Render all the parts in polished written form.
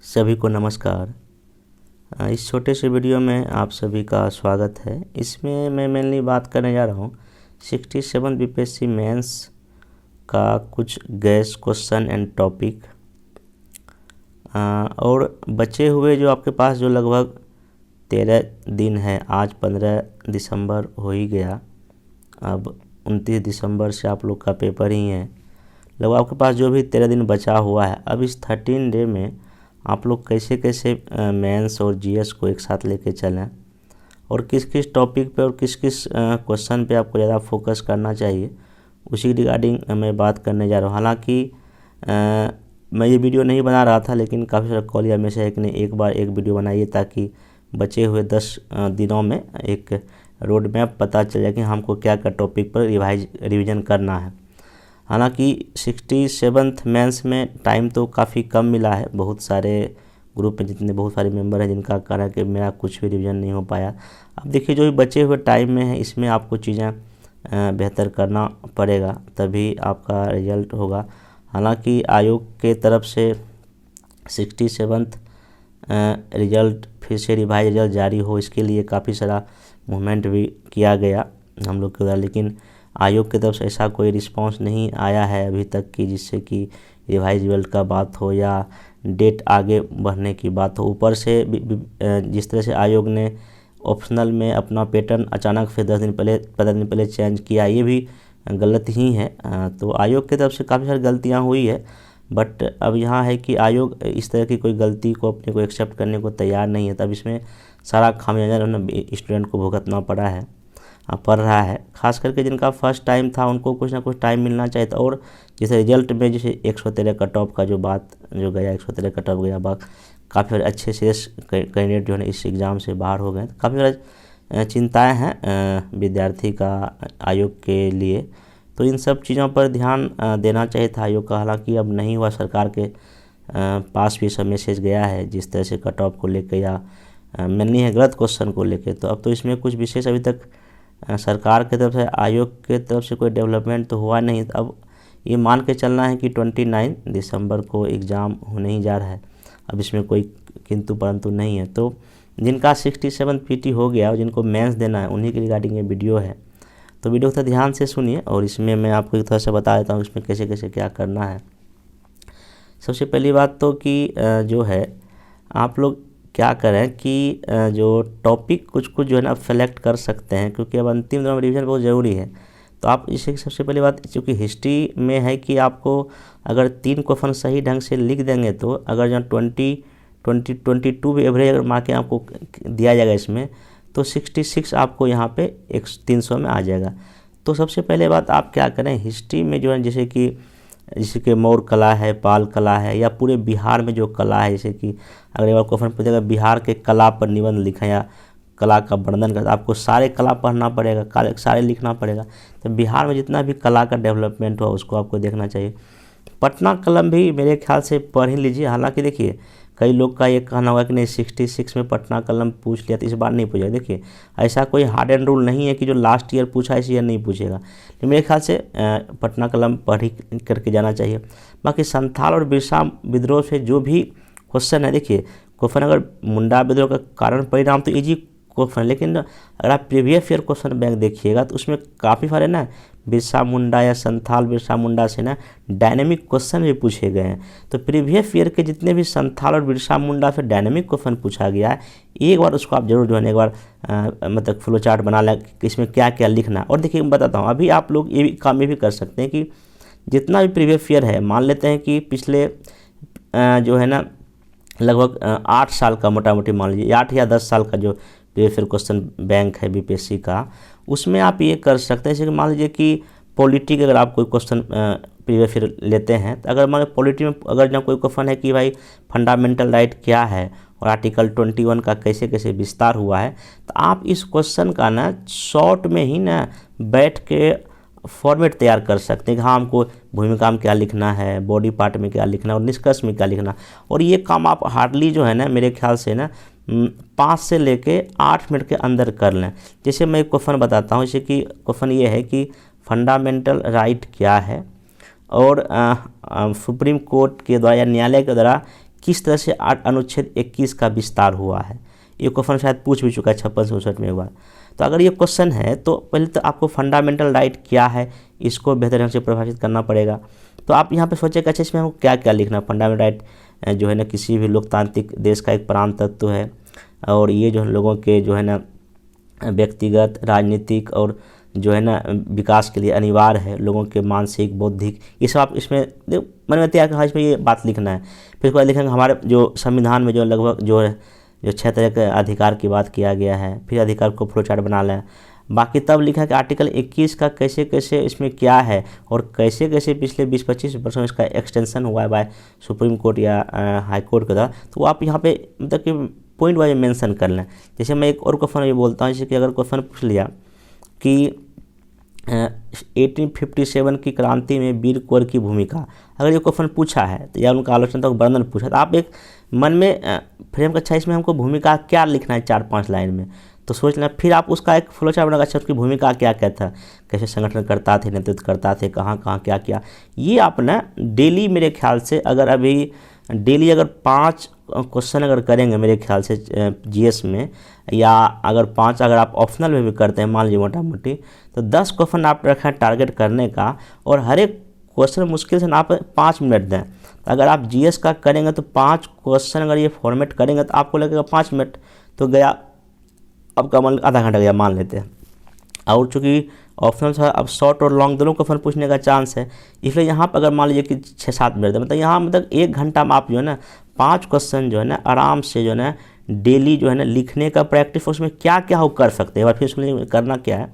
सभी को नमस्कार। इस छोटे से वीडियो में आप सभी का स्वागत है। इसमें मैं मेनली बात करने जा रहा हूँ 67 बीपीएससी मेंस का कुछ गैस क्वेश्चन एंड टॉपिक और बचे हुए जो आपके पास जो लगभग 13 दिन है। आज 15 दिसंबर हो ही गया, अब 29 दिसंबर से आप लोग का पेपर ही है। लगभग आपके पास जो भी 13 दिन बचा हुआ है, अब इस 13 डे में आप लोग कैसे कैसे मेंस और जीएस को एक साथ लेके चलें और किस किस टॉपिक पे और किस किस क्वेश्चन पे आपको ज़्यादा फोकस करना चाहिए, उसी रिगार्डिंग मैं बात करने जा रहा हूँ। हालांकि मैं ये वीडियो नहीं बना रहा था, लेकिन काफ़ी सारा कॉल या मैसेज है कि नहीं एक बार एक वीडियो बनाइए ताकि बचे हुए 10 दिनों में एक रोड मैप पता चल जाए कि हमको क्या क्या टॉपिक पर रिविज़न करना है। हालांकि 67th मेंस में टाइम तो काफ़ी कम मिला है। बहुत सारे ग्रुप में जितने बहुत सारे मेंबर हैं जिनका कहना है कि मेरा कुछ भी रिवीजन नहीं हो पाया। अब देखिए जो भी बचे हुए टाइम में है, इसमें आपको चीज़ें बेहतर करना पड़ेगा, तभी आपका रिजल्ट होगा। हालांकि आयोग के तरफ से 67th रिजल्ट फिर से रिवाइज रिजल्ट जारी हो, इसके लिए काफ़ी सारा मूवमेंट भी किया गया हम लोग के द्वारा, लेकिन आयोग की तरफ से ऐसा कोई रिस्पांस नहीं आया है अभी तक कि जिससे कि रिवाइज रिजल्ट का बात हो या डेट आगे बढ़ने की बात हो। ऊपर से जिस तरह से आयोग ने ऑप्शनल में अपना पैटर्न अचानक से 15 दिन पहले चेंज किया, ये भी गलत ही है। तो आयोग की तरफ से काफ़ी सारी गलतियाँ हुई है, बट अब यहाँ है कि आयोग इस तरह की कोई गलती को अपने को एक्सेप्ट करने को तैयार नहीं है। तब इसमें सारा खामियाजा स्टूडेंट को भुगतना पड़ रहा है। खास करके जिनका फर्स्ट टाइम था उनको कुछ ना कुछ टाइम मिलना चाहिए था। और जैसे रिजल्ट में जैसे 113 कट ऑफ का जो गया, 113 कट ऑफ गया, काफ़ी अच्छे सीरियस कैंडिडेट जो है इस एग्ज़ाम से बाहर हो गए। काफ़ी सारी चिंताएं हैं विद्यार्थी का आयोग के लिए, तो इन सब चीज़ों पर ध्यान देना चाहिए था आयोग का। हालांकि अब नहीं हुआ, सरकार के पास भी सब मैसेज गया है जिस तरह से कट ऑफ को लेकर या मेनली है गलत क्वेश्चन को लेकर। तो अब तो इसमें कुछ विशेष अभी तक सरकार की तरफ से आयोग के तरफ से कोई डेवलपमेंट तो हुआ नहीं। अब ये मान के चलना है कि 29 दिसंबर को एग्ज़ाम होने ही जा रहा है। अब इसमें कोई किंतु परंतु नहीं है। तो जिनका 67 पीटी हो गया और जिनको मेंस देना है, उन्हीं के रिगार्डिंग ये वीडियो है। तो वीडियो को ध्यान से सुनिए और इसमें मैं आपको एक थोड़ा सा बता देता हूँ इसमें कैसे कैसे क्या करना है। सबसे पहली बात तो कि जो है आप लोग क्या करें कि जो टॉपिक कुछ कुछ जो है ना सेलेक्ट कर सकते हैं, क्योंकि अब अंतिम दिनों में रिवीजन बहुत ज़रूरी है। तो आप इसे सबसे पहली बात, क्योंकि हिस्ट्री में है कि आपको अगर 3 क्वेश्चन सही ढंग से लिख देंगे तो अगर जहाँ 22 भी एवरेज अगर मार्कें आपको दिया जाएगा इसमें, तो 66 आपको यहाँ पे 300 में आ जाएगा। तो सबसे पहले बात आप क्या करें, हिस्ट्री में जो है जैसे कि मौर्य कला है, पाल कला है, या पूरे बिहार में जो कला है, जैसे कि अगर एक बार क्वेश्चन पूछेगा बिहार के कला पर निबंध लिखा या कला का वर्णन करता, आपको सारे कला पढ़ना पड़ेगा, सारे लिखना पड़ेगा। तो बिहार में जितना भी कला का डेवलपमेंट हुआ उसको आपको देखना चाहिए। पटना कलम भी मेरे ख्याल से पढ़ ही लीजिए। हालांकि देखिए कई लोग का ये कहना होगा कि नहीं 66 में पटना कलम पूछ लिया तो इस बार नहीं पूछेगा। देखिए ऐसा कोई हार्ड एंड रूल नहीं है कि जो लास्ट ईयर पूछा इस ईयर नहीं पूछेगा, लेकिन मेरे ख्याल से पटना कलम पढ़ ही करके जाना चाहिए। बाकी संथाल और बिरसा विद्रोह से जो भी क्वेश्चन है, देखिए क्वेश्चन अगर मुंडा विद्रोह का कारण परिणाम तो ईजी क्वेश्चन, लेकिन अगर आप प्रीवियस ईयर क्वेश्चन बैंक देखिएगा तो उसमें काफ़ी सारे ना बिरसा मुंडा या संथाल बिरसा मुंडा से ना डायनेमिक क्वेश्चन भी पूछे गए हैं। तो प्रीवियस ईयर के जितने भी संथाल और बिरसा मुंडा से डायनेमिक क्वेश्चन पूछा गया है, एक बार उसको आप जरूर जो है एक बार मतलब फ्लो चार्ट बना लें कि इसमें क्या क्या लिखना है। और देखिए मैं बताता हूँ, अभी आप लोग ये काम भी कर सकते हैं कि जितना भी प्रीवियस ईयर है, मान लेते हैं कि पिछले जो है ना लगभग 8 साल का मोटा मोटी मान लीजिए 8 या 10 साल का जो प्रीवियस ईयर क्वेश्चन बैंक है बीपीएससी का, उसमें आप ये कर सकते हैं। जैसे कि मान लीजिए कि पॉलिटी के अगर आप कोई क्वेश्चन प्रीवियस ईयर लेते हैं, तो अगर मान पॉलिटी में अगर जहाँ कोई क्वेश्चन है कि भाई फंडामेंटल राइट क्या है और आर्टिकल 21 का कैसे कैसे विस्तार हुआ है, तो आप इस क्वेश्चन का ना शॉर्ट में ही ना बैठ के फॉर्मेट तैयार कर सकते हैं कि हाँ हमको भूमिका में क्या लिखना है, बॉडी पार्ट में क्या लिखना है और निष्कर्ष में क्या लिखना। और ये काम आप हार्डली जो है ना मेरे ख्याल से ना 5 से लेके 8 मिनट के अंदर कर लें। जैसे मैं एक क्वेश्चन बताता हूँ, जैसे कि क्वेश्चन ये है कि फंडामेंटल राइट क्या है और सुप्रीम कोर्ट के द्वारा या न्यायालय के द्वारा किस तरह से अनुच्छेद 21 का विस्तार हुआ है। ये क्वेश्चन शायद पूछ भी चुका है 56-57 में एक बार। तो अगर ये क्वेश्चन है तो पहले तो आपको फंडामेंटल राइट क्या है इसको बेहतर ढंग से परिभाषित करना पड़ेगा। तो आप यहाँ पे सोचें कि अच्छा इसमें हमको क्या क्या लिखना। फंडामेंटल राइट जो है ना किसी भी लोकतांत्रिक देश का एक प्राण तत्व है, और ये जो लोगों के जो है ना व्यक्तिगत, राजनीतिक और जो है ना विकास के लिए अनिवार्य है, लोगों के मानसिक, बौद्धिक, ये सब आप इसमें मन में तैयार कर इसमें ये बात लिखना है। फिर उसके बाद लिखेंगे हमारे जो संविधान में जो लगभग जो 6 तरह के अधिकार की बात किया गया है, फिर अधिकार को फ्लो चार्ट बना लें। बाकी तब लिखा कि आर्टिकल 21 का कैसे कैसे इसमें क्या है और कैसे कैसे पिछले 20-25 वर्षों में इसका एक्सटेंशन हुआ है बाय सुप्रीम कोर्ट या हाई कोर्ट के द्वारा। तो वो आप यहाँ पे मतलब कि पॉइंट वाइज मेंशन कर लें। जैसे मैं एक और क्वेश्चन ये बोलता हूँ, जैसे कि अगर क्वेश्चन पूछ लिया कि 1857 की क्रांति में वीर कुंवर की भूमिका, अगर ये क्वेश्चन पूछा है तो या उनका आलोचनात्मक वर्णन पूछा, तो आप एक मन में फ्रेम का अच्छा इसमें हमको भूमिका क्या लिखना है 4-5 लाइन में, तो सोच लेना। फिर आप उसका एक फ्लो चार्ट बनाकर अच्छा उसकी भूमिका क्या क्या था, कैसे संगठन करता थे, नेतृत्व करता थे, कहाँ कहाँ क्या क्या। ये आप ना डेली मेरे ख्याल से अगर अभी डेली अगर 5 क्वेश्चन अगर करेंगे मेरे ख्याल से जीएस में, या अगर 5 अगर आप ऑप्शनल में भी करते हैं मान लीजिए मोटा मोटी, तो 10 क्वेश्चन आप रखें टारगेट करने का, और हर एक क्वेश्चन मुश्किल से ना आप 5 मिनट दें। तो अगर आप जीएस का करेंगे तो 5 क्वेश्चन अगर ये फॉर्मेट करेंगे तो आपको लगेगा 5 मिनट, तो गया आपका मान आधा घंटा गया मान लेते हैं। और चूँकि ऑप्शनल है अब शॉर्ट और लॉन्ग दोनों क्वेश्चन पूछने का चांस है, इसलिए यहाँ पर अगर मान लीजिए कि 6-7 मिनट मतलब यहाँ मतलब 1 घंटा में आप जो है ना 5 क्वेश्चन जो है ना आराम से जो है ना डेली जो है ना लिखने का प्रैक्टिस, उसमें क्या क्या हो कर सकते हैं। और फिर उसमें करना क्या है,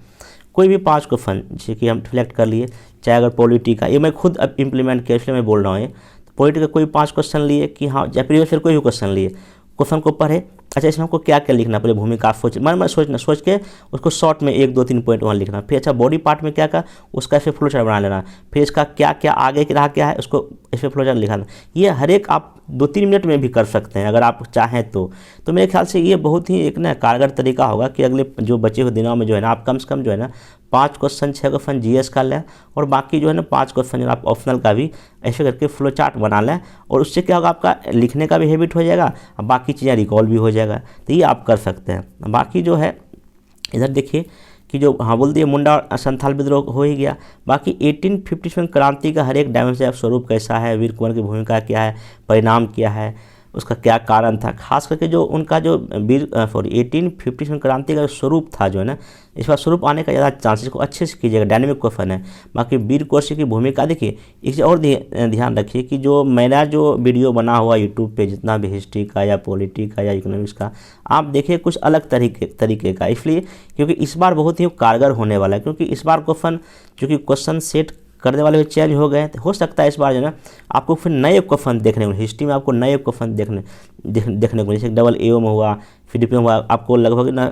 कोई भी 5 क्वेश्चन जैसे कि हम सिलेक्ट कर लिए, चाहे अगर पॉलिटी का, ये मैं खुद अब इम्प्लीमेंट किया इसलिए मैं बोल रहा हूँ, ये पॉलिटी का कोई 5 क्वेश्चन लिए कि हाँ, या फिर कोई भी क्वेश्चन लिए, क्वेश्चन को पढ़े, अच्छा इसमें हमको क्या क्या लिखना, पहले भूमिका सोच मन सोच के उसको शॉर्ट में 1-2-3 पॉइंट वहाँ लिखना। फिर अच्छा बॉडी पार्ट में क्या क्या उसका ऐसे फ्लो चार्ट बना लेना, फिर इसका क्या क्या आगे की राह क्या है उसको ऐसे फ्लो चार्ट लिखाना। ये हर एक आप 2-3 मिनट में भी कर सकते हैं अगर आप चाहें तो मेरे ख्याल से ये बहुत ही एक ना कारगर तरीका होगा कि अगले जो बचे हुए दिनों में जो है ना आप कम से कम जो है ना 5 क्वेश्चन 6 क्वेश्चन जीएस का लें, और बाकी जो है ना 5 क्वेश्चन आप ऑप्शनल का भी ऐसे करके फ्लो चार्ट बना लें, और उससे क्या होगा आपका लिखने का भी हैबिट हो जाएगा और बाकी चीज़ें रिकॉल भी हो जाएगा। तो ये आप कर सकते हैं। बाकी जो है इधर देखिए कि जो हाँ बोल दिए मुंडा और संथाल विद्रोह हो ही गया। बाकी 1857 क्रांति का हर एक डायमेंशन स्वरूप कैसा है, वीर कुंवर की भूमिका क्या है, परिणाम क्या है, उसका क्या कारण था, खास करके जो उनका जो 1857 क्रांति का स्वरूप था जो है ना, इस बार स्वरूप आने का ज़्यादा चांसेस को अच्छे से कीजिएगा, डायनेमिक क्वेश्चन है। बाकी वीर कुंवर की भूमिका देखिए, इसे और ध्यान रखिए कि जो मेरा जो वीडियो बना हुआ यूट्यूब पे जितना भी हिस्ट्री का या पॉलिटी का या इकोनॉमिक्स का, आप देखिए कुछ अलग तरीके का, इसलिए क्योंकि इस बार बहुत ही कारगर होने वाला है। क्योंकि इस बार चूँकि क्वेश्चन सेट करने वाले चेंज हो गए, तो हो सकता है इस बार जो है ना आपको फिर नए क्वेश्चन देखने को, हिस्ट्री में आपको नए क्वेश्चन देखने को, जैसे डबल एओ में हुआ, फिर में हुआ, आपको लगभग ना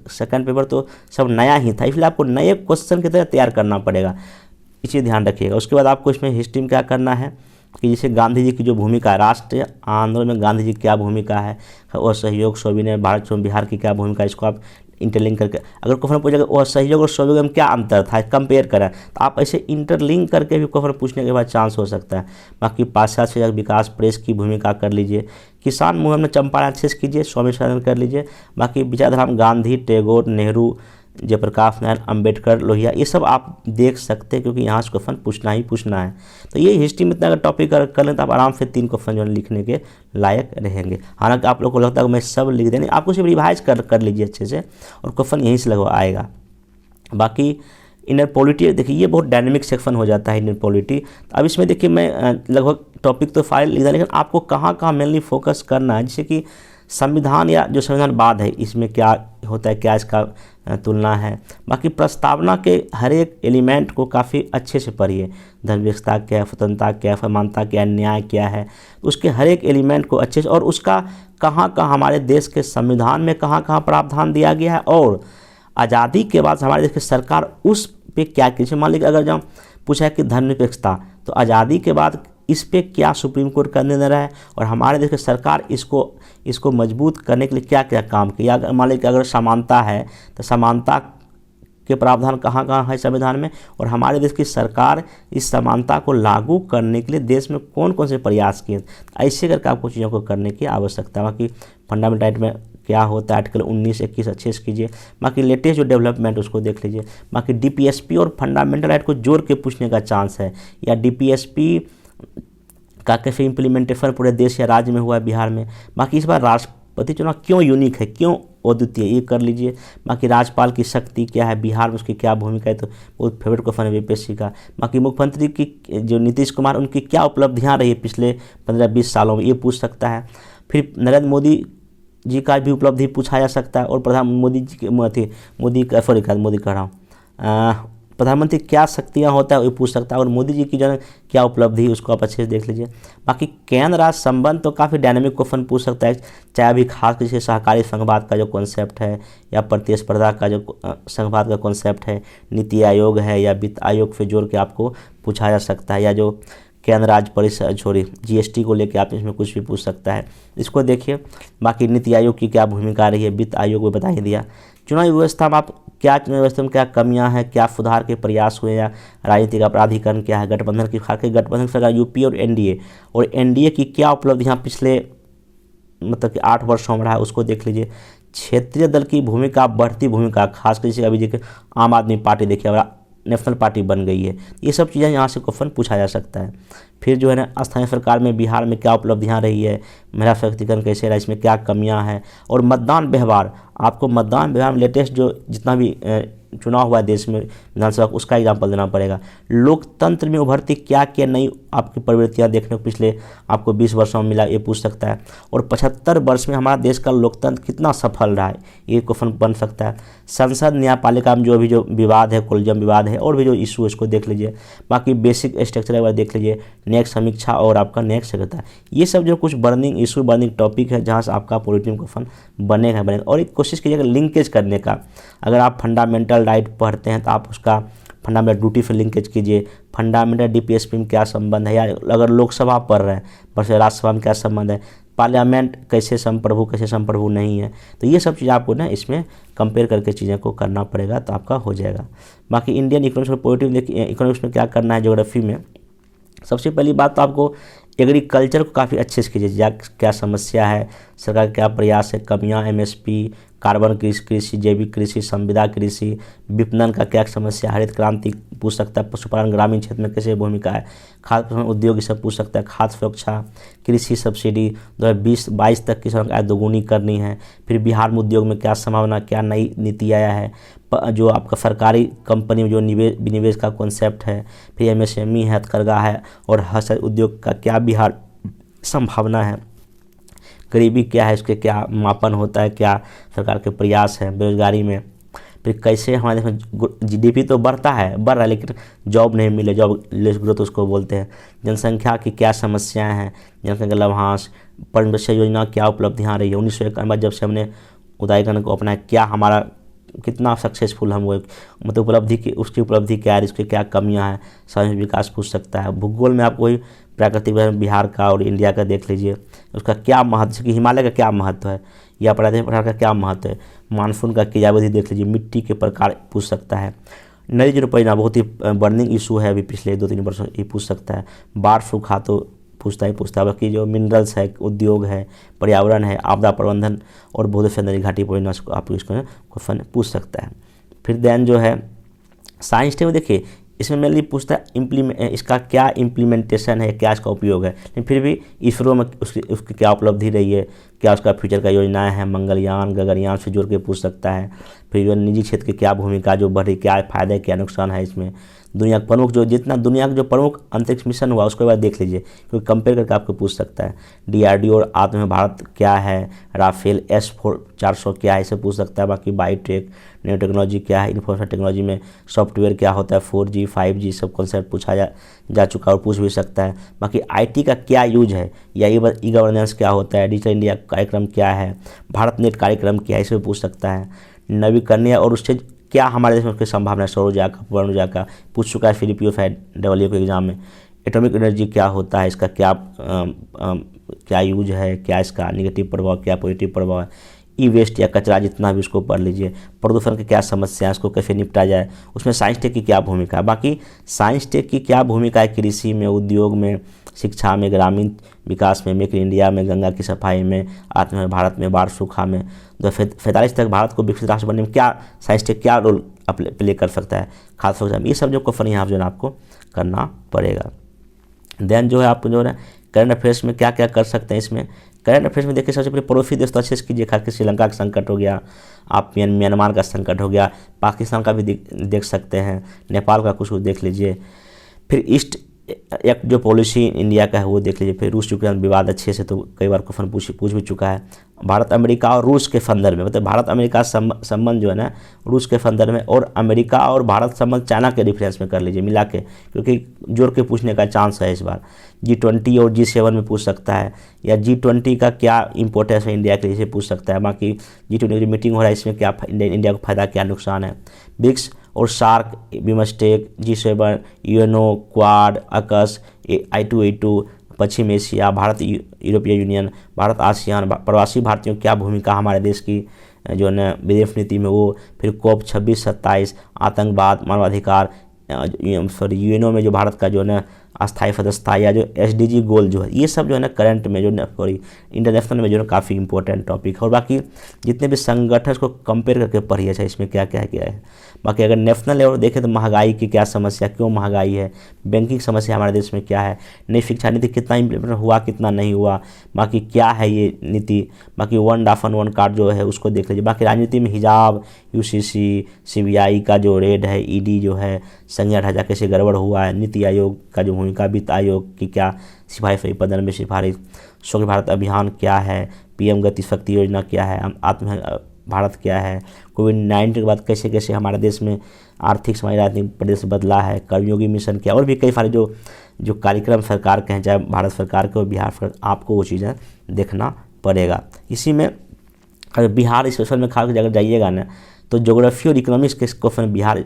सेकंड पेपर तो सब नया ही था, इसलिए आपको नए क्वेश्चन की तरह तैयार करना पड़ेगा, इसे ध्यान रखिएगा। उसके बाद आपको इसमें हिस्ट्री में क्या करना है कि जैसे गांधी जी की जो भूमिका है, राष्ट्रीय आंदोलन में गांधी जी की क्या भूमिका है, और सहयोग सविनय भारत छोड़ो बिहार की क्या भूमिका है, इसको आप इंटरलिंक करके अगर क्वेश्चन पूछेगा और सहयोग और सहयोग में क्या अंतर था कंपेयर करें, तो आप ऐसे इंटरलिंक करके भी क्वेश्चन पूछने के बाद चांस हो सकता है। बाकी पाश्चात्य विकास प्रेस की भूमिका कर लीजिए, किसान मूवमेंट में चंपारण अच्छे से कीजिए, स्वामी विवेकानंद कर लीजिए, बाकी विचारधारा गांधी, टैगोर, नेहरू, जयप्रकाश नारायण, अंबेडकर, लोहिया, ये सब आप देख सकते हैं क्योंकि यहाँ से क्वेश्चन पूछना ही पूछना है। तो ये हिस्ट्री में इतना अगर टॉपिक कर लें तो आप आराम से 3 क्वेश्चन जो है लिखने के लायक रहेंगे। हालांकि आप लोग को लगता है मैं सब लिख देंगे, आपको सिर्फ रिवाइज कर लीजिए अच्छे से, और क्वेश्चन यहीं से लगवा आएगा। बाकी इंडियन पॉलिटी देखिए, ये बहुत डायनेमिक सेक्शन हो जाता है इंडियन पॉलिटी। तो अब इसमें देखिए मैं लगभग टॉपिक तो फाइल लिखा, लेकिन आपको कहाँ कहाँ मेनली फोकस करना है, जैसे कि संविधान या जो संविधान बाद है इसमें क्या होता है, क्या इसका तुलना है। बाकी प्रस्तावना के हर एक एलिमेंट को काफ़ी अच्छे से पढ़िए, धर्मनिरपेक्षता क्या है, स्वतंत्रता क्या है, समानता क्या है, न्याय क्या है, उसके हर एक एलिमेंट को अच्छे से, और उसका कहाँ कहाँ हमारे देश के संविधान में कहाँ कहाँ प्रावधान दिया गया है, और आज़ादी के बाद हमारे देश की सरकार उस पे क्या की। मान लीजिए अगर जब पूछा है कि धर्मनिरपेक्षता, तो आज़ादी के बाद इस पे क्या सुप्रीम कोर्ट का निर्णय रहा है, और हमारे देश की सरकार इसको मजबूत करने के लिए क्या क्या काम किया। मान लीजिए अगर समानता है तो समानता के प्रावधान कहाँ कहाँ है संविधान में, और हमारे देश की सरकार इस समानता को लागू करने के लिए देश में कौन कौन से प्रयास किए। ऐसे करके आपको चीज़ों को करने की आवश्यकता है। बाकी फंडामेंटल राइट में क्या होता है, आर्टिकल 19, 21 अच्छे से कीजिए। बाकी लेटेस्ट जो डेवलपमेंट उसको देख लीजिए। बाकी डीपीएसपी और फंडामेंटल राइट को जोड़ के पूछने का चांस है, या डीपीएसपी का कैसे इम्प्लीमेंटेशन पूरे देश या राज्य में हुआ है बिहार में। बाकी इस बार राष्ट्रपति चुनाव क्यों यूनिक है, क्यों अद्वितीय, ये कर लीजिए। बाकी राज्यपाल की शक्ति क्या है बिहार में, उसकी क्या भूमिका है, तो बहुत फेवरेट क्वेश्चन है बीपीएससी का। बाकी मुख्यमंत्री की जो नीतीश कुमार, उनकी क्या उपलब्धियां रही पिछले 15-20 सालों में, ये पूछ सकता है। फिर नरेंद्र मोदी जी का भी उपलब्धि पूछा जा सकता है, और प्रधानमंत्री क्या शक्तियाँ होता है वो पूछ सकता है, और मोदी जी की जो क्या उपलब्धि उसको आप अच्छे से देख लीजिए। बाकी केंद्र राज्य संबंध तो काफ़ी डायनेमिक क्वेश्चन पूछ सकता है, चाहे अभी खास किसी सहकारी संघवाद का जो कॉन्सेप्ट है, या प्रतिस्पर्धा का जो संघवाद का कॉन्सेप्ट है, नीति आयोग है, या वित्त आयोग से जोड़ के आपको पूछा जा सकता है, या जो केंद्र राज्य परिषद जीएसटी को लेकर आप इसमें कुछ भी पूछ सकता है, इसको देखिए। बाकी नीति आयोग की क्या भूमिका रही है, वित्त आयोग में बता ही दिया। चुनावी व्यवस्था में आप क्या, चुनावी व्यवस्था में क्या कमियां हैं, क्या सुधार के प्रयास हुए, या राजनीतिक अपराधीकरण क्या है, गठबंधन की खाके गठबंधन सरकार यूपी और एनडीए की क्या उपलब्धियां पिछले मतलब कि 8 वर्षों में रहा है, उसको देख लीजिए। क्षेत्रीय दल की भूमिका, बढ़ती भूमिका, खासकर जैसे अभी देखिए आम आदमी पार्टी देखिए नेशनल पार्टी बन गई है, ये सब चीज़ें यहाँ से क्वेश्चन पूछा जा सकता है। फिर जो है ना, स्थानीय सरकार में बिहार में क्या उपलब्धियाँ रही है, महिला सशक्तिकरण कैसे रहा, इसमें क्या कमियां हैं, और मतदान व्यवहार, आपको मतदान व्यवहार में लेटेस्ट जो जितना भी चुनाव हुआ है देश में विधानसभा, उसका एग्जाम्पल देना पड़ेगा। लोकतंत्र में उभरती क्या क्या नई आपकी प्रवृत्तियाँ देखने को पिछले आपको 20 वर्षों में मिला, ये पूछ सकता है। और 75 वर्ष में हमारा देश का लोकतंत्र कितना सफल रहा है, ये क्वेश्चन बन सकता है। संसद न्यायपालिका में जो विवाद है, कोलिजम विवाद है, और भी जो इशू है इसको देख लीजिए। बाकी बेसिक स्ट्रक्चर एक बार देख लीजिए, नेक्स्ट समीक्षा और आपका नेक्स्ट सेक्रेटरी, ये सब जो कुछ बर्निंग इशू, बर्निंग टॉपिक है, जहाँ से आपका पॉलिटिकल क्वेश्चन बनेगा। और एक कोशिश कीजिएगा लिंकेज करने का। अगर आप फंडामेंटल राइट पढ़ते हैं तो आप उसका फंडामेंटल ड्यूटी से लिंकेज कीजिए। फंडामेंटल डीपीएसपी में क्या संबंध है, या अगर लोकसभा पढ़ रहे हैं बस राज्यसभा में क्या संबंध है, पार्लियामेंट कैसे संप्रभु नहीं है, तो ये सब चीज़ आपको ना इसमें कंपेयर करके चीज़ों को करना पड़ेगा, तो आपका हो जाएगा। बाकी इंडियन इकोनॉमिक्स और पॉलिटिकल इकोनॉमिक्स में क्या करना है, ज्योग्राफी में सबसे पहली बात तो आपको एग्रीकल्चर को काफ़ी अच्छे से कीजिए, क्या समस्या है, सरकार क्या प्रयास है, कमियां, एमएसपी, कार्बन कृषि, जैविक कृषि, संविदा कृषि, विपणन का क्या समस्या, हरित क्रांति पूछ सकता है, पशुपालन ग्रामीण क्षेत्र में कैसे भूमिका है, खाद्य प्रसंस्करण उद्योग ये सब पूछ सकता है, खाद्य सुरक्षा, कृषि सब्सिडी 2020-22 तक किसानों की आय दोगुनी करनी है। फिर बिहार में उद्योग में क्या संभावना, क्या नई नीति आया है, जो आपका सरकारी कंपनी में जो विनिवेश का कॉन्सेप्ट है, फिर एमएसएमई है, हथकरघा है, और हस्त उद्योग का क्या बिहार संभावना है, गरीबी क्या है, इसके क्या मापन होता है, क्या सरकार के प्रयास हैं, बेरोजगारी में, फिर कैसे हमारे देश में जीडीपी तो बढ़ रहा है लेकिन जॉब नहीं मिले, जॉब लेस ग्रोथ उसको बोलते हैं, जनसंख्या की क्या समस्याएं हैं, जनसंख्या लाभांश, पंचवर्षीय योजना क्या उपलब्धियाँ रही है, 1991 के बाद जब से हमने उदारीकरण को अपनाया, क्या हमारा कितना सक्सेसफुल हम हुए, मतलब उपलब्धि की, उसकी उपलब्धि क्या है, इसके क्या कमियां हैं, सामाजिक विकास पूछ सकता है। भूगोल में आप कोई प्राकृतिक बिहार का और इंडिया का देख लीजिए, उसका क्या महत्व, हिमालय का क्या महत्व है, या प्राकृतिक पठार का क्या महत्व है, मानसून का क्रियाविधि देख लीजिए, मिट्टी के प्रकार पूछ सकता है। नदी जल परियोजना बहुत ही बर्निंग इशू है अभी पिछले 2-3 वर्षों, ये पूछ सकता है। बाढ़ सूखा तो पूछता है। बाकी जो मिनरल्स है, उद्योग है, पर्यावरण है, आपदा प्रबंधन और बहुत नदी घाटी परियोजना को आप इसको क्वेश्चन पूछ सकता है। फिर देन जो है साइंस टेम देखिए, इसमें मेनली पूछता है इसका क्या इम्प्लीमेंटेशन है, क्या इसका उपयोग है, लेकिन फिर भी इसरो में उसकी क्या उपलब्धि रही है, क्या उसका फ्यूचर का योजनाएं हैं, मंगलयान गगनयान से जोड़ के पूछ सकता है। फिर जो निजी क्षेत्र की क्या भूमिका जो बढ़ी, क्या फ़ायदे क्या नुकसान है इसमें, दुनिया का प्रमुख जितना दुनिया का जो प्रमुख अंतरिक्ष मिशन हुआ उसके बाद देख लीजिए, क्योंकि कंपेयर करके आपको पूछ सकता है। डीआरडीओ और आत्म भारत क्या है, राफेल S-400 क्या है, इसे पूछ सकता है। बाकी बायोटेक, न्यू टेक्नोलॉजी क्या है, इन्फॉर्मेशन टेक्नोलॉजी में सॉफ्टवेयर क्या होता है, 4G 5G सब कॉन्सेप्ट पूछा जा चुका और पूछ भी सकता है। बाकी IT का क्या यूज है, या ई गवर्नेंस क्या होता है, डिजिटल इंडिया कार्यक्रम क्या है, भारत नेट कार्यक्रम क्या है, इसे पूछ सकता है। नवीकरणीय और उससे क्या हमारे देश में उसकी संभावना है, सौर ऊर्जा का, पवन ऊर्जा का पूछ चुका है फिलिपियो FADW के एग्जाम में। एटॉमिक एनर्जी क्या होता है, इसका क्या यूज है, क्या इसका निगेटिव प्रभाव, क्या पॉजिटिव प्रभाव है, ई वेस्ट या कचरा जितना भी उसको पढ़ लीजिए, प्रदूषण की क्या समस्या है, उसको कैसे निपटा जाए, उसमें साइंस टेक की क्या भूमिका है। बाकी साइंस टेक की क्या भूमिका है कृषि में, उद्योग में, शिक्षा में, ग्रामीण विकास में, मेक इन इंडिया में, गंगा की सफाई में, आत्मनिर्भर भारत में, बाढ़ सूखा में, 2045 तक भारत को विकसित राष्ट्र बनने में क्या साइंस टेक क्या रोल प्ले कर सकता है, खाद्य सुरक्षा में, ये सब जो क्वेश्चन यहाँ जो है आपको करना पड़ेगा। देन जो है आपको जो है करंट अफेयर्स में क्या क्या कर सकते हैं। इसमें करंट अफेयर्स में देखिए सबसे पहले पड़ोसी देश तो अच्छे से कीजिए, खासकर श्रीलंका का संकट हो गया, आप म्यांमार का संकट हो गया, पाकिस्तान का भी देख सकते हैं, नेपाल का कुछ देख लीजिए, फिर ईस्ट एक जो पॉलिसी इंडिया का है वो देख लीजिए, फिर रूस यूक्रेन विवाद अच्छे से तो कई बार क्वेश्चन पूछ भी चुका है, भारत अमेरिका और रूस के संदर्भ में, मतलब भारत अमेरिका संबंध जो है ना रूस के संदर्भ में, और अमेरिका और भारत संबंध चाइना के रेफरेंस में कर लीजिए मिला के, क्योंकि जोड़ के पूछने का चांस है इस बार। G20 और G7 में पूछ सकता है, या G20 का क्या इंपॉर्टेंस है इंडिया के लिए पूछ सकता है। बाकी G20 की मीटिंग हो रहा है, इसमें क्या इंडिया को फायदा क्या नुकसान है। ब्रिक्स और SAARC, BIMSTEC, G7, UNO, Quad, AUKUS, I2A2, पश्चिम एशिया, भारत यूरोपीय यूनियन, भारत आसियान, प्रवासी भारतीयों क्या भूमिका हमारे देश की जो है ना विदेश नीति में वो, फिर COP 26-27, आतंकवाद, मानवाधिकार, यूएनओ में जो भारत का जो है ना अस्थायी सदस्यता, या जो SDG गोल जो है, ये सब जो है ना करंट में जो इंटरनेशनल में जो है काफ़ी इंपॉर्टेंट टॉपिक है। और बाकी जितने भी संगठन उसको कंपेयर करके पढ़िए अच्छा इसमें क्या क्या क्या है। बाकी अगर नेशनल लेवल देखें तो महंगाई की क्या समस्या, क्यों महंगाई है, बैंकिंग समस्या हमारे देश में क्या है, नई शिक्षा नीति कितना इम्प्लीमेंट हुआ कितना नहीं हुआ, बाकी क्या है ये नीति, बाकी 1 कार्ड जो है उसको देख लीजिए। बाकी राजनीति में हिजाब, UCC, CBI का जो रेड है, ED जो है, संघीय ढांचा कैसे गड़बड़ हुआ है, नीति आयोग का जो भूमिका, वित्त आयोग की क्या सिफारिश पदन में सिफारिश, स्वच्छ भारत अभियान क्या है, PM गति शक्ति योजना क्या है, आत्मनिर्भर भारत क्या है, कोविड-19 के बाद कैसे कैसे हमारे देश में आर्थिक समाज राजनीतिक प्रदेश बदला है, कर्मयोगी मिशन क्या, और भी कई सारे जो कार्यक्रम सरकार के हैं, चाहे भारत सरकार के और बिहार सरकार, आपको वो चीज़ें देखना पड़ेगा। इसी में अगर बिहार स्पेशल में खास अगर जाइएगा ना तो ज्योग्राफी और इकोनॉमिक्स के क्वेश्चन बिहार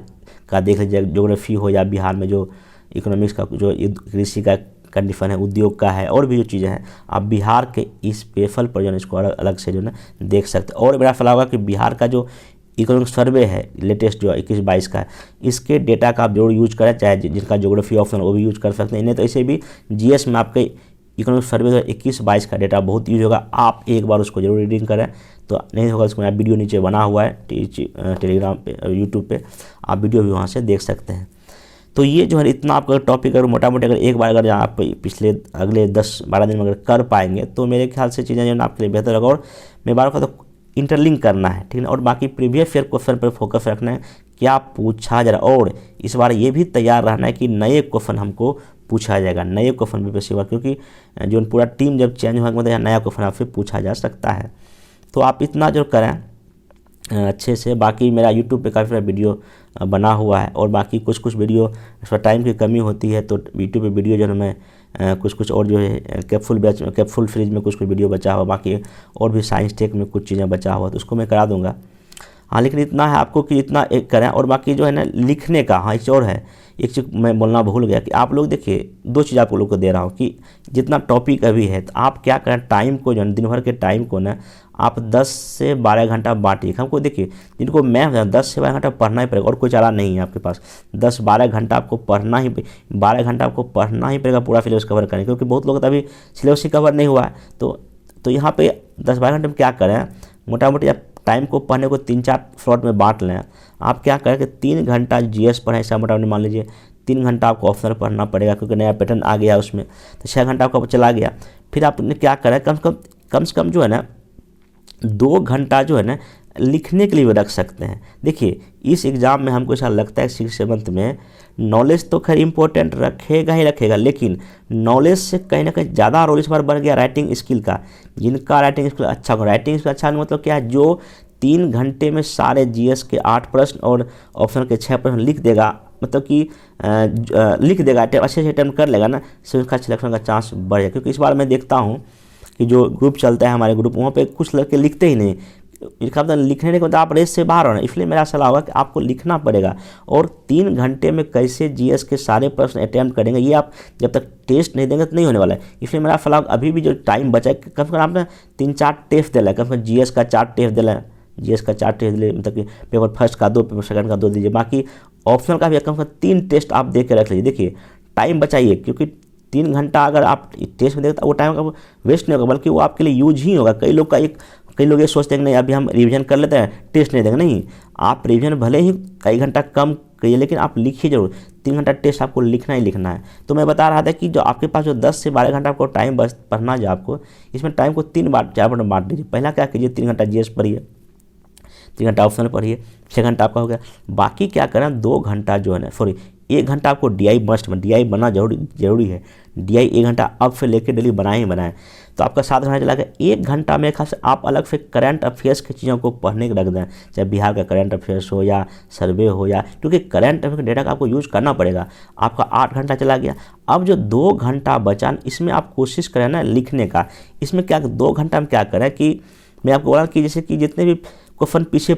का देख लीजिए, ज्योग्राफी हो या बिहार में जो इकोनॉमिक्स का जो कृषि का कंडीशन है, उद्योग का है, और भी जो चीज़ें हैं आप बिहार के इस स्पेशल पर जो है इसको अलग अलग से जो है देख सकते हैं। और मेरा सलाह होगा कि बिहार का जो इकोनॉमिक सर्वे है लेटेस्ट जो 21-22 का है, इसके डेटा का आप जरूर यूज करें, चाहे जिनका ज्योग्राफी ऑप्शन वो भी यूज कर सकते हैं। नहीं तो ऐसे भी GS में आपके इकोनॉमिक सर्वे 21-22 का डेटा बहुत यूज होगा, आप एक बार उसको जरूर रीडिंग करें। तो नहीं होगा उसको वीडियो नीचे बना हुआ है टेलीग्राम पे, यूट्यूब पे, आप वीडियो भी वहाँ से देख सकते हैं। तो ये जो है इतना आपका टॉपिक अगर मोटा मोटी अगर एक बार अगर आप पिछले अगले 10-12 दिन में अगर कर पाएंगे तो मेरे ख्याल से चीज़ें जो है आपके लिए बेहतर होगा। और मैं बार का तो इंटरलिंक करना है, ठीक है, और बाकी प्रीवियस ईयर क्वेश्चन पर फोकस रखना है, क्या पूछा जा रहा है। और इस बार ये भी तैयार रहना है कि नए क्वेश्चन हमको पूछा जाएगा, नए क्वेश्चन भी पेश हुआ, क्योंकि जो पूरा टीम जब चेंज होगा मतलब नया क्वेश्चन आपसे पूछा जा सकता है। तो आप इतना जो करें अच्छे से। बाकी मेरा यूट्यूब पे काफ़ी सारा वीडियो बना हुआ है, और बाकी कुछ वीडियो इस पर टाइम की कमी होती है तो यूट्यूब पे वीडियो जो है मैं कुछ और जो है कैप्सूल फ्रीज में कुछ वीडियो बचा हुआ, बाकी और भी साइंस टेक में कुछ चीज़ें बचा हुआ तो उसको मैं करा दूंगा। हाँ, लेकिन इतना है आपको कि इतना एक करें। और बाकी जो है ना लिखने का, हाँ एक और है, एक चीज़ मैं बोलना भूल गया कि आप लोग देखिए 2 चीज़ आप लोग को दे रहा हूँ कि जितना टॉपिक अभी है तो आप क्या करें, टाइम को जो है दिन भर के टाइम को ना आप 10 से 12 घंटा बांटिए। हमको देखिए जिनको मैं 10 से 12 घंटा पढ़ना ही पड़ेगा और कोई चारा नहीं है आपके पास, 10-12 घंटा आपको पढ़ना ही 12 घंटा आपको पढ़ना ही पड़ेगा पूरा सिलेबस कवर करने, क्योंकि बहुत लोग अभी सिलेबस ही कवर नहीं हुआ है। तो यहाँ पे 10-12 घंटे में क्या करें, मोटा मोटी आप टाइम को पढ़ने को 3-4 स्लॉट में बांट लें। आप क्या करें कि 3 घंटा GS पढ़ें, ऐसा मोटा मोटी मान लीजिए 3 घंटा आपको ऑप्शनल पढ़ना पड़ेगा क्योंकि नया पैटर्न आ गया उसमें, तो 6 घंटा आपका चला गया। फिर आपने क्या करें, कम से कम जो है ना 2 घंटा जो है ना लिखने के लिए भी रख सकते हैं। देखिए इस एग्ज़ाम में हमको ऐसा लगता है 6-7 में नॉलेज तो खैर इंपॉर्टेंट रखेगा ही रखेगा, लेकिन नॉलेज से कहीं ना कहीं ज़्यादा रोल इस बार बढ़ गया राइटिंग स्किल का। जिनका राइटिंग स्किल अच्छा हो, राइटिंग स्किल अच्छा मतलब क्या है, जो 3 घंटे में सारे GS के 8 प्रश्न और ऑप्शन के 6 प्रश्न लिख देगा, मतलब कि लिख देगा, अच्छे से अटेम्प्ट कर लेगा ना, से उसका सिलेक्शन का चांस बढ़ेगा। क्योंकि इस बार मैं देखता हूँ कि जो ग्रुप चलता है हमारे ग्रुप, वहाँ पे कुछ लड़के लिखते ही नहीं, इसका मतलब लिखने के मतलब आप रेस से बाहर हो रहे हैं, इसलिए मेरा सलाह होगा कि आपको लिखना पड़ेगा। और 3 घंटे में कैसे जीएस के सारे प्रश्न अटैम्प्ट करेंगे, ये आप जब तक टेस्ट नहीं देंगे तो नहीं होने वाला है। इसलिए मेरा सलाह अभी भी जो टाइम बचा है, कम से कम आपने 3-4 टेस्ट दिला है, कम से कम जीएस का 4 टेस्ट दिला है, जीएस का 4 टेस्ट दिले, मतलब कि पेपर फर्स्ट का 2, पेपर सेकंड का 2 दीजिए, बाकी ऑप्शनल का भी कम से कम 3 टेस्ट आप दे के रख लीजिए। देखिए टाइम बचाइए, क्योंकि 3 घंटा अगर आप टेस्ट में देते वो टाइम का वेस्ट नहीं होगा, बल्कि वो आपके लिए यूज ही होगा। कई लोग ये सोचते हैं कि नहीं अभी हम रिवीजन कर लेते हैं, टेस्ट नहीं देंगे। नहीं, आप रिवीजन भले ही कई घंटा कम करिए, लेकिन आप लिखिए जरूर। 3 घंटा टेस्ट आपको लिखना ही लिखना है। तो मैं बता रहा था कि जो आपके पास जो 10 से 12 घंटा आपको टाइम बस पढ़ना है आपको, इसमें टाइम को 4 बार में बांट दीजिए। पहला क्या कीजिए, 3 घंटा जीएस पढ़िए, 3 घंटा ऑप्शनल पढ़िए, 6 घंटा आपका हो गया। बाकी क्या करें, 2 घंटा जो है ना, सॉरी 1 घंटा आपको डीआई मस्ट में, डीआई बनना जरूरी है। डीआई 1 घंटा अब से लेकर डेली बनाए ही बनाए, तो आपका 7 घंटा चला गया। 1 घंटा में खास आप अलग से करंट अफेयर्स की चीज़ों को पढ़ने के रख दें, चाहे बिहार का करंट अफेयर्स हो या सर्वे हो, या क्योंकि करंट अफेयर डेटा का आपको यूज़ करना पड़ेगा। आपका 8 घंटा चला गया। अब जो 2 घंटा बचा, इसमें आप कोशिश करें ना लिखने का। इसमें क्या 2 घंटा में क्या करें कि मैं आपको बोला कि जैसे कि जितने भी क्वेश्चन पीछे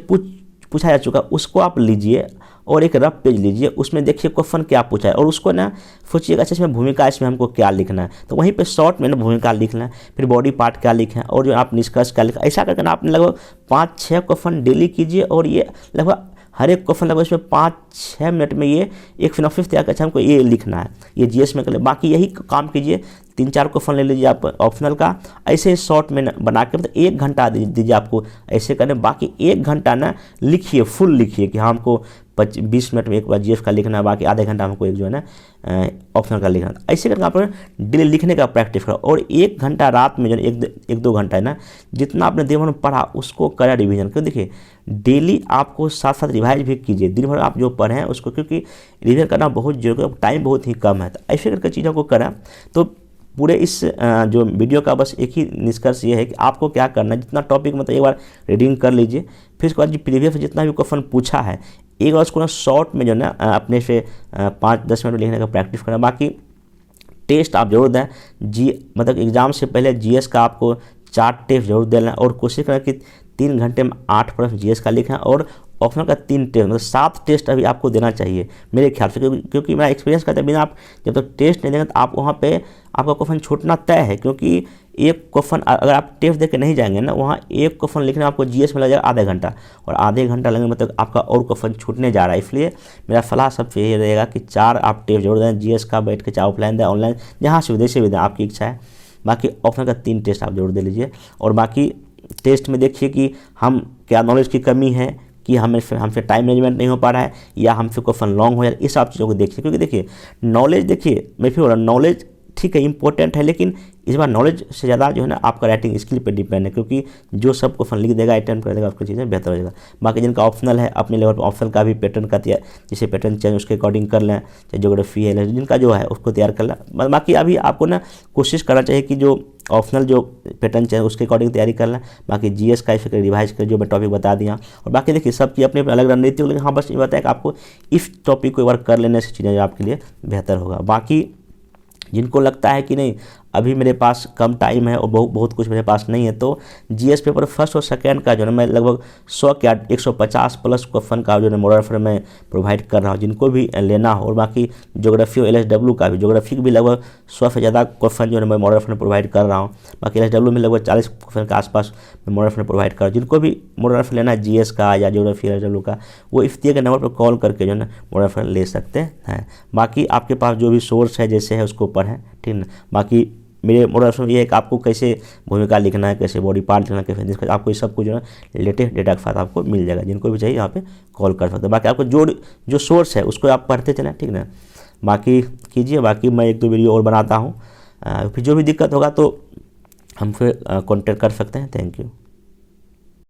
पूछा जा चुका उसको आप लीजिए और एक रफ पेज लीजिए, उसमें देखिए क्वेश्चन क्या पूछा है, और उसको ना सोचिएगा अच्छा इसमें भूमिका, इसमें हमको क्या लिखना है, तो वहीं पे शॉर्ट में ना भूमिका लिखना है, फिर बॉडी पार्ट क्या लिखें, और जो आप निष्कर्ष क्या लिखें। ऐसा करके ना आपने लगभग 5-6 क्वेश्चन डेली कीजिए, और ये लगभग हर एक क्वेश्चन लगभग इसमें 5-6 मिनट में ये एक सिनॉप्सिस तैयार कर, अच्छा हमको ये लिखना है, ये जीएस में कर ले। बाकी यही काम कीजिए, 3-4 क्वेश्चन ले लीजिए आप ऑप्शनल का, ऐसे शॉर्ट में बना के मतलब 1 घंटा दीजिए आपको ऐसे करने। बाकी 1 घंटा ना लिखिए, फुल लिखिए कि हाँ हमको 20 मिनट में एक बार जीएस का लिखना है, बाकी आधे घंटा हमको एक जो है ना ऑप्शनल का लिखना है। ऐसे करके आप डेली लिखने का प्रैक्टिस करो, और 1 घंटा रात में जो है 1-2 घंटा है ना, जितना आपने दिन भर में पढ़ा उसको करें रिवीजन। क्यों, देखिए डेली आपको साथ साथ रिवाइज भी कीजिए, दिन भर आप जो पढ़े हैं उसको, क्योंकि रिवीजन करना बहुत जरूरी है, टाइम बहुत ही कम है। तो ऐसे करके चीज़ों को करें। तो पूरे इस जो वीडियो का बस एक ही निष्कर्ष ये है कि आपको क्या करना है, जितना टॉपिक मतलब एक बार रीडिंग कर लीजिए, फिर उसके बाद जो प्रीवियस जितना भी क्वेश्चन पूछा है एक बार उसको ना शॉर्ट में जो है ना अपने से 5-10 मिनट लिखने का प्रैक्टिस करना। बाकी टेस्ट आप जरूर दें, मतलब एग्ज़ाम से पहले जीएस का आपको 4 टेस्ट जरूर देना, और कोशिश करें कि 3 घंटे में 8 प्रश्न जीएस का लिखें, और ऑप्शनल का 3 टेस्ट, मतलब 7 टेस्ट अभी आपको देना चाहिए मेरे ख्याल से। क्योंकि मेरा एक्सपीरियंस कहता है बिना आप जब तक टेस्ट नहीं देंगे तो आप वहाँ पे आपका क्वेश्चन छूटना तय है। क्योंकि एक क्वेश्चन अगर आप टेस्ट दे के नहीं जाएंगे ना, वहाँ एक क्वेश्चन लिखने में आपको जीएस में लग जाएगा आधे घंटा, और आधे घंटा लगेगा मतलब आपका और क्वेश्चन छूटने जा रहा है। इसलिए मेरा सलाह सबसे यही रहेगा कि 4 आप टेस्ट जरूर दें जीएस का, बैठ के चाहे ऑफलाइन दें ऑनलाइन, जहाँ से विदेश से भी दें, आपकी इच्छा है। बाकी ऑप्शनल का 3 टेस्ट आप जरूर दे लीजिए, और बाकी टेस्ट में देखिए कि हम क्या नॉलेज की कमी है, कि हमसे टाइम मैनेजमेंट नहीं हो पा रहा है, या हमसे क्वेश्चन लॉन्ग हो जाए, इस सब चीज़ों को देखिए। क्योंकि देखिए नॉलेज, देखिए मैं फिर बोल रहा हूँ नॉलेज ठीक है इंपॉर्टेंट है, लेकिन इस बार नॉलेज से ज़्यादा जो है ना आपका राइटिंग स्किल पे डिपेंड है। क्योंकि जो सब क्वेश्चन लिख देगा, अटेम्प्ट कर देगा, आपकी चीज़ें बेहतर हो जाएगा। बाकी जिनका ऑप्शनल है अपने लेवल पर ऑप्शनल का भी पैटर्न का तैयार, जैसे पैटर्न चेंज उसके अकॉर्डिंग कर लें, चाहे ज्योग्राफी है जिनका जो है उसको तैयार कर लें। बाकी अभी आपको ना कोशिश करना चाहिए कि जो ऑप्शनल जो पैटर्न चाहिए उसके अकॉर्डिंग तैयारी कर लें। बाकी जीएस का इसे रिवाइज कर, जो मैं टॉपिक बता दिया। और बाकी देखिए सबकी अपनी अपनी अलग रणनीति होगी, लेकिन हाँ बस ये बताया कि आपको इस टॉपिक को एक बार कर लेने से चीज़ें आपके लिए बेहतर होगा। बाकी जिनको लगता है कि नहीं अभी मेरे पास कम टाइम है और बहुत कुछ मेरे पास नहीं है, तो जीएस पेपर फर्स्ट और सेकंड का जो है मैं लगभग 100 क्या 150 प्लस क्वेश्चन का जो है मॉडल रेफर में प्रोवाइड कर रहा हूँ, जिनको भी लेना हो। और बाकी ज्योग्राफी और एलएसडब्ल्यू का भी, ज्योग्राफी भी लगभग 100 से ज़्यादा क्वेश्चन जो है मैं मॉडल रेफर में प्रोवाइड कर रहा हूँ। बाकी एलएसडब्ल्यू में लगभग 40 क्वेश्चन के आसपास मैं मॉडल रेफर में प्रोवाइड कर रहा हूँ। जिनको भी मॉडल रेफर लेना है जीएस का या ज्योग्राफी एलएसडब्ल्यू का, वो इस दिए के नंबर पर कॉल करके जो है ना मॉडल रेफर ले सकते हैं। बाकी आपके पास जो भी सोर्स है जैसे है उसको पढ़ें, ठीक है। बाकी मेरे मोटिवेशन ये है कि आपको कैसे भूमिका लिखना है, कैसे बॉडी पार्ट लिखना है, कैसे आपको ये सब कुछ जो है लेटेस्ट डेटा के साथ आपको मिल जाएगा। जिनको भी चाहिए यहाँ पे कॉल कर सकते हैं। बाकी आपको जो सोर्स है उसको आप पढ़ते चलें, ठीक ना। बाकी कीजिए, बाकी मैं 1-2 वीडियो और बनाता हूँ। फिर जो भी दिक्कत होगा तो हमसे कॉन्टेक्ट कर सकते हैं। Thank you.